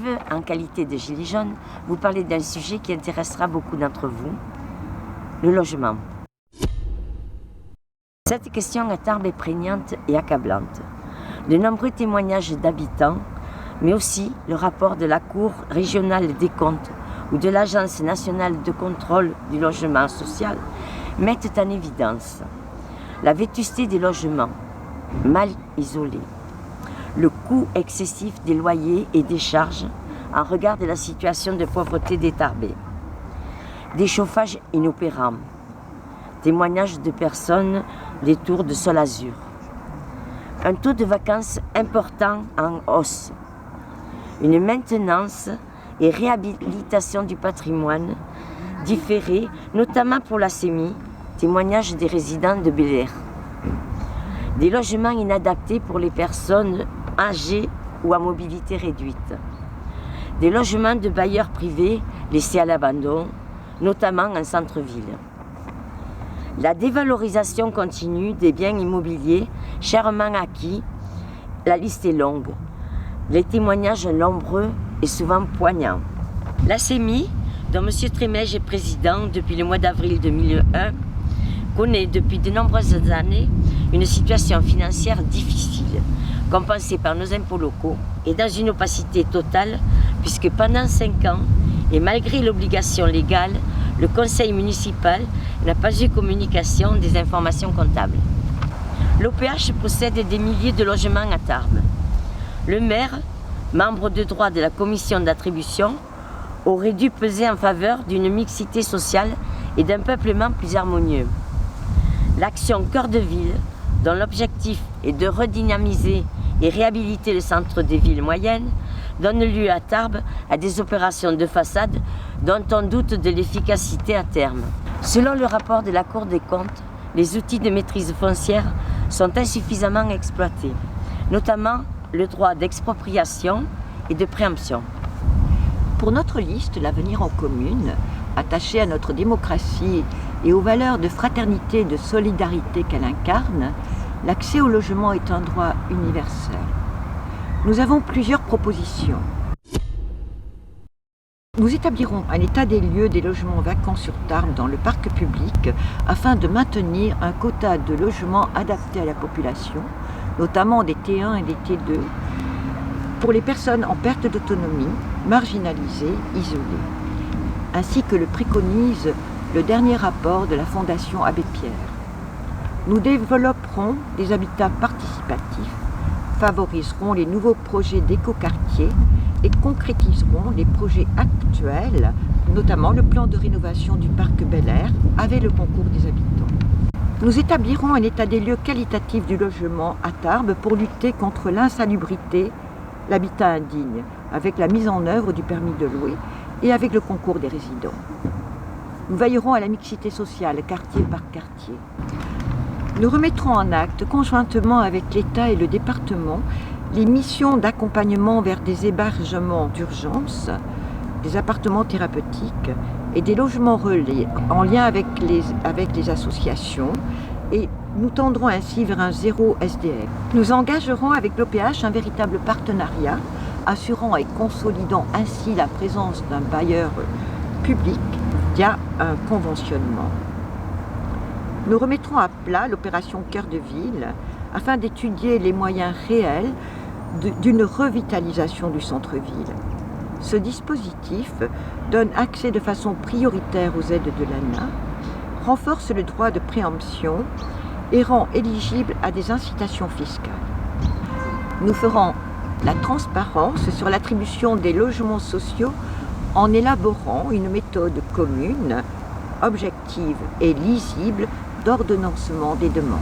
veux, en qualité de gilet jaune, vous parler d'un sujet qui intéressera beaucoup d'entre vous, le logement. Cette question à Tarbes est prégnante et accablante. De nombreux témoignages d'habitants, mais aussi le rapport de la Cour régionale des comptes ou de l'Agence nationale de contrôle du logement social mettent en évidence la vétusté des logements mal isolés, le coût excessif des loyers et des charges en regard de la situation de pauvreté des Tarbais, des chauffages inopérants, témoignages de personnes des tours de sol azur, un taux de vacances important en hausse, une maintenance et réhabilitation du patrimoine différée, notamment pour la SEMI, témoignage des résidents de Bel Air, des logements inadaptés pour les personnes âgées ou à mobilité réduite, des logements de bailleurs privés laissés à l'abandon, notamment en centre-ville. La dévalorisation continue des biens immobiliers chèrement acquis, la liste est longue. Les témoignages nombreux et souvent poignants. La SEMI, dont M. Trémège est président depuis le mois d'avril 2001, connaît depuis de nombreuses années une situation financière difficile, compensée par nos impôts locaux et dans une opacité totale, puisque pendant 5 ans, et malgré l'obligation légale, le conseil municipal n'a pas eu communication des informations comptables. L'OPH possède des milliers de logements à Tarbes. Le maire, membre de droit de la commission d'attribution, aurait dû peser en faveur d'une mixité sociale et d'un peuplement plus harmonieux. L'action Cœur de Ville, dont l'objectif est de redynamiser et réhabiliter le centre des villes moyennes, donne lieu à Tarbes à des opérations de façade dont on doute de l'efficacité à terme. Selon le rapport de la Cour des comptes, les outils de maîtrise foncière sont insuffisamment exploités, notamment le droit d'expropriation et de préemption. Pour notre liste, l'avenir en commune, attaché à notre démocratie et aux valeurs de fraternité et de solidarité qu'elle incarne, l'accès au logement est un droit universel. Nous avons plusieurs propositions. Nous établirons un état des lieux des logements vacants sur Tarbes dans le parc public afin de maintenir un quota de logements adaptés à la population, notamment des T1 et des T2, pour les personnes en perte d'autonomie, marginalisées, isolées, ainsi que le préconise le dernier rapport de la Fondation Abbé Pierre. Nous développerons des habitats participatifs, favoriserons les nouveaux projets d'écoquartiers et concrétiseront les projets actuels, notamment le plan de rénovation du parc Bel Air avec le concours des habitants. Nous établirons un état des lieux qualitatif du logement à Tarbes pour lutter contre l'insalubrité, l'habitat indigne, avec la mise en œuvre du permis de louer et avec le concours des résidents. Nous veillerons à la mixité sociale, quartier par quartier. Nous remettrons en acte, conjointement avec l'État et le département, les missions d'accompagnement vers des hébergements d'urgence, des appartements thérapeutiques et des logements relais en lien avec les associations, et nous tendrons ainsi vers un zéro SDF. Nous engagerons avec l'OPH un véritable partenariat, assurant et consolidant ainsi la présence d'un bailleur public via un conventionnement. Nous remettrons à plat l'opération Cœur de Ville afin d'étudier les moyens réels d'une revitalisation du centre-ville. Ce dispositif donne accès de façon prioritaire aux aides de l'ANA, renforce le droit de préemption et rend éligible à des incitations fiscales. Nous ferons la transparence sur l'attribution des logements sociaux en élaborant une méthode commune, objective et lisible d'ordonnancement des demandes.